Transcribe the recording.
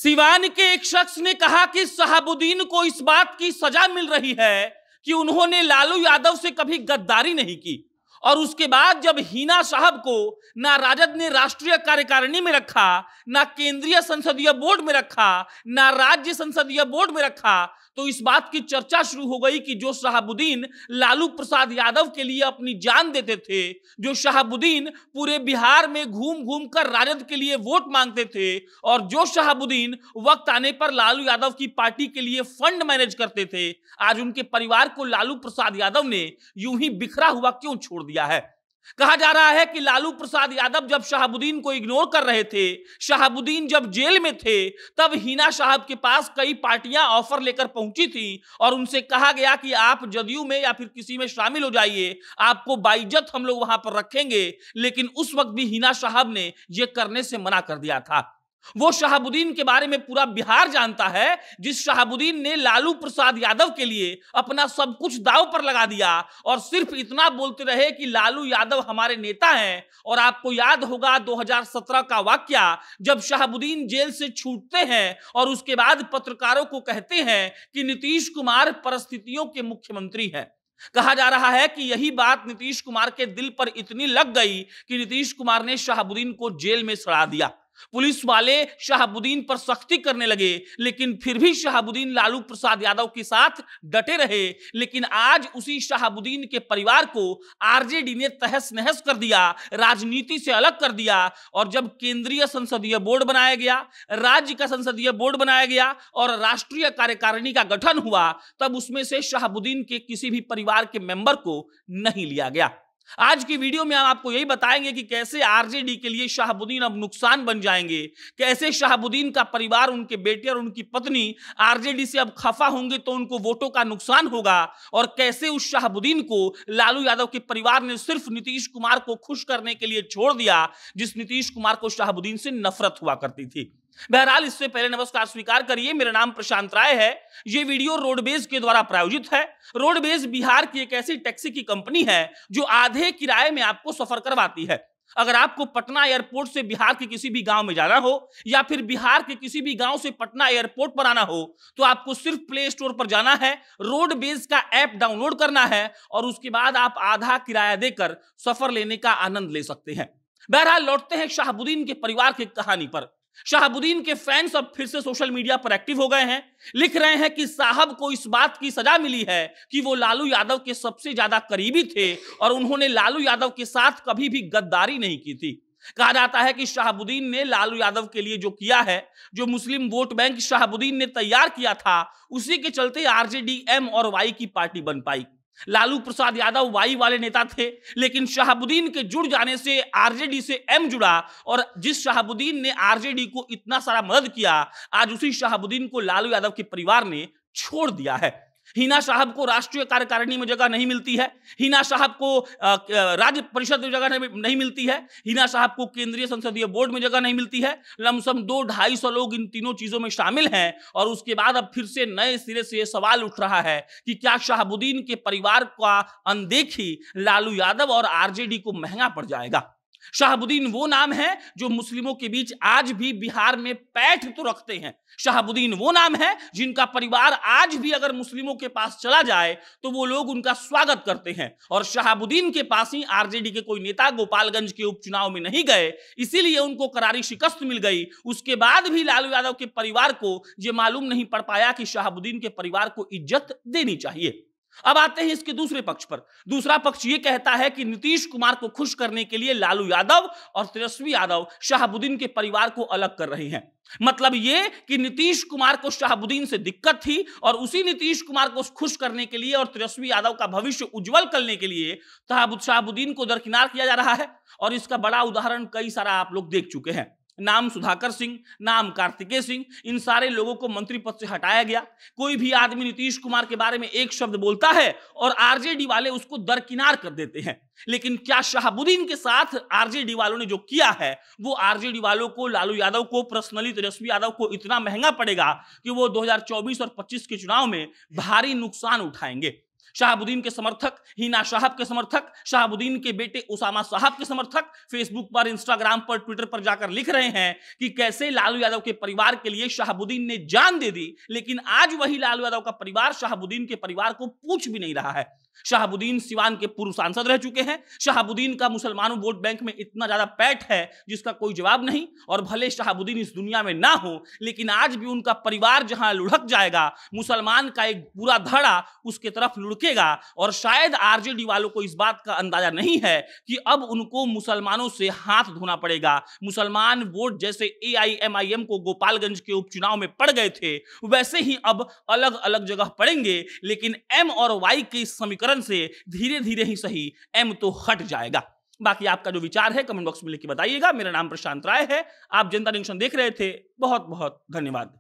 सिवान के एक शख्स ने कहा कि शहाबुद्दीन को इस बात की सजा मिल रही है कि उन्होंने लालू यादव से कभी गद्दारी नहीं की। और उसके बाद जब हिना साहब को ना राजद ने राष्ट्रीय कार्यकारिणी में रखा, ना केंद्रीय संसदीय बोर्ड में रखा, ना राज्य संसदीय बोर्ड में रखा, तो इस बात की चर्चा शुरू हो गई कि जो शहाबुद्दीन लालू प्रसाद यादव के लिए अपनी जान देते थे, जो शहाबुद्दीन पूरे बिहार में घूम घूम कर राजद के लिए वोट मांगते थे, और जो शहाबुद्दीन वक्त आने पर लालू यादव की पार्टी के लिए फंड मैनेज करते थे, आज उनके परिवार को लालू प्रसाद यादव ने यूं ही बिखरा हुआ क्यों छोड़ दिया है। कहा जा रहा है कि लालू प्रसाद यादव जब शहाबुद्दीन को इग्नोर कर रहे थे, शहाबुद्दीन जब जेल में थे, तब हिना साहब के पास कई पार्टियां ऑफर लेकर पहुंची थी और उनसे कहा गया कि आप जदयू में या फिर किसी में शामिल हो जाइए, आपको बाइज्जत हम लोग वहां पर रखेंगे। लेकिन उस वक्त भी हिना साहब ने यह करने से मना कर दिया था। वो शहाबुद्दीन के बारे में पूरा बिहार जानता है, जिस शहाबुद्दीन ने लालू प्रसाद यादव के लिए अपना सब कुछ दांव पर लगा दिया और सिर्फ इतना बोलते रहे कि लालू यादव हमारे नेता हैं। और आपको याद होगा 2017 का वाकया, जब शहाबुद्दीन जेल से छूटते हैं और उसके बाद पत्रकारों को कहते हैं कि नीतीश कुमार परिस्थितियों के मुख्यमंत्री हैं। कहा जा रहा है कि यही बात नीतीश कुमार के दिल पर इतनी लग गई कि नीतीश कुमार ने शहाबुद्दीन को जेल में सड़ा दिया। पुलिस वाले शहाबुद्दीन पर सख्ती करने लगे, लेकिन फिर भी शहाबुद्दीन लालू प्रसाद यादव के साथ डटे रहे। लेकिन आज उसी शहाबुद्दीन के परिवार को आरजेडी ने तहस नहस कर दिया, राजनीति से अलग कर दिया। और जब केंद्रीय संसदीय बोर्ड बनाया गया, राज्य का संसदीय बोर्ड बनाया गया और राष्ट्रीय कार्यकारिणी का गठन हुआ, तब उसमें से शहाबुद्दीन के किसी भी परिवार के मेंबर को नहीं लिया गया। आज की वीडियो में हम आपको यही बताएंगे कि कैसे आरजेडी के लिए शहाबुद्दीन अब नुकसान बन जाएंगे, कैसे शहाबुद्दीन का परिवार, उनके बेटे और उनकी पत्नी आरजेडी से अब खफा होंगे तो उनको वोटों का नुकसान होगा, और कैसे उस शहाबुद्दीन को लालू यादव के परिवार ने सिर्फ नीतीश कुमार को खुश करने के लिए छोड़ दिया, जिस नीतीश कुमार को शहाबुद्दीन से नफरत हुआ करती थी। बहरहाल, इससे पहले नमस्कार स्वीकार करिए, मेरा नाम प्रशांत राय है। यह वीडियो रोडवेज के द्वारा प्रायोजित है। रोडवेज बिहार की एक ऐसी टैक्सी की कंपनी है जो आधे किराए में आपको सफर करवाती है। अगर आपको पटना एयरपोर्ट से बिहार के किसी भी गांव में जाना हो या फिर बिहार के किसी भी गांव से पटना एयरपोर्ट पर आना हो, तो आपको सिर्फ प्ले स्टोर पर जाना है, रोडवेज का ऐप डाउनलोड करना है और उसके बाद आप आधा किराया देकर सफर लेने का आनंद ले सकते हैं। बहरहाल, लौटते हैं शहाबुद्दीन के परिवार की कहानी पर। शहाबुद्दीन के फैंस अब फिर से सोशल मीडिया पर एक्टिव हो गए हैं, लिख रहे हैं कि साहब को इस बात की सजा मिली है कि वो लालू यादव के सबसे ज्यादा करीबी थे और उन्होंने लालू यादव के साथ कभी भी गद्दारी नहीं की थी। कहा जाता है कि शहाबुद्दीन ने लालू यादव के लिए जो किया है, जो मुस्लिम वोट बैंक शहाबुद्दीन ने तैयार किया था, उसी के चलते आरजेडी एम और वाई की पार्टी बन पाई। लालू प्रसाद यादव वाई वाले नेता थे, लेकिन शहाबुद्दीन के जुड़ जाने से आरजेडी से एम जुड़ा, और जिस शहाबुद्दीन ने आरजेडी को इतना सारा मदद किया, आज उसी शहाबुद्दीन को लालू यादव के परिवार ने छोड़ दिया है। हिना साहब को राष्ट्रीय कार्यकारिणी में जगह नहीं मिलती है, हिना साहब को राज्य परिषद में जगह नहीं मिलती है, हिना साहब को केंद्रीय संसदीय बोर्ड में जगह नहीं मिलती है। लमसम 200-250 लोग इन तीनों चीजों में शामिल हैं। और उसके बाद अब फिर से नए सिरे से यह सवाल उठ रहा है कि क्या शहाबुद्दीन के परिवार का अनदेखी लालू यादव और आरजेडी को महंगा पड़ जाएगा। शहाबुद्दीन वो नाम है जो मुस्लिमों के बीच आज भी बिहार में पैठ तो रखते हैं। शहाबुद्दीन वो नाम है जिनका परिवार आज भी अगर मुस्लिमों के पास चला जाए तो वो लोग उनका स्वागत करते हैं। और शहाबुद्दीन के पास ही आरजेडी के कोई नेता गोपालगंज के उपचुनाव में नहीं गए, इसीलिए उनको करारी शिकस्त मिल गई। उसके बाद भी लालू यादव के परिवार को यह मालूम नहीं पड़ पाया कि शहाबुद्दीन के परिवार को इज्जत देनी चाहिए। अब आते हैं इसके दूसरे पक्ष पर। दूसरा पक्ष यह कहता है कि नीतीश कुमार को खुश करने के लिए लालू यादव और तेजस्वी यादव शहाबुद्दीन के परिवार को अलग कर रहे हैं। मतलब यह कि नीतीश कुमार को शहाबुद्दीन से दिक्कत थी और उसी नीतीश कुमार को खुश करने के लिए और तेजस्वी यादव का भविष्य उज्जवल करने के लिए शहाबुद्दीन को दरकिनार किया जा रहा है। और इसका बड़ा उदाहरण कई सारा आप लोग देख चुके हैं। नाम सुधाकर सिंह, नाम कार्तिकेय सिंह, इन सारे लोगों को मंत्री पद से हटाया गया। कोई भी आदमी नीतीश कुमार के बारे में एक शब्द बोलता है और आरजेडी वाले उसको दरकिनार कर देते हैं। लेकिन क्या शहाबुद्दीन के साथ आरजेडी वालों ने जो किया है, वो आरजेडी वालों को, लालू यादव को, पर्सनली तेजस्वी यादव को इतना महंगा पड़ेगा कि वो 2024 और 25 के चुनाव में भारी नुकसान उठाएंगे। शहाबुद्दीन के समर्थक, हिना साहब के समर्थक, शहाबुद्दीन के बेटे उसामा साहब के समर्थक फेसबुक पर, इंस्टाग्राम पर, ट्विटर पर जाकर लिख रहे हैं कि कैसे लालू यादव के परिवार के लिए शहाबुद्दीन ने जान दे दी, लेकिन आज वही लालू यादव का परिवार शहाबुद्दीन के परिवार को पूछ भी नहीं रहा है। शहाबुद्दीन सिवान के पूर्व सांसद रह चुके हैं। शहाबुद्दीन का मुसलमानों वोट बैंक में इतना ज्यादा पैठ है जिसका कोई जवाब नहीं। और भले शहाबुद्दीन इस दुनिया में ना हो, लेकिन आज भी उनका परिवार जहां लुढ़क जाएगा, मुसलमान का एक पूरा धड़ा उसके तरफ लुढ़केगा। और शायद आरजेडी वालों को इस बात का अंदाजा नहीं है कि अब उनको मुसलमानों से हाथ धोना पड़ेगा। मुसलमान वोट जैसे एआईएमआईएम को गोपालगंज के उपचुनाव में पड़ गए थे, वैसे ही अब अलग अलग जगह पड़ेंगे, लेकिन एम और वाई के समीकरण से धीरे धीरे ही सही एम तो हट जाएगा। बाकी आपका जो विचार है कमेंट बॉक्स में लिख के बताइएगा। मेरा नाम प्रशांत राय है, आप जनता जंक्शन देख रहे थे। बहुत बहुत धन्यवाद।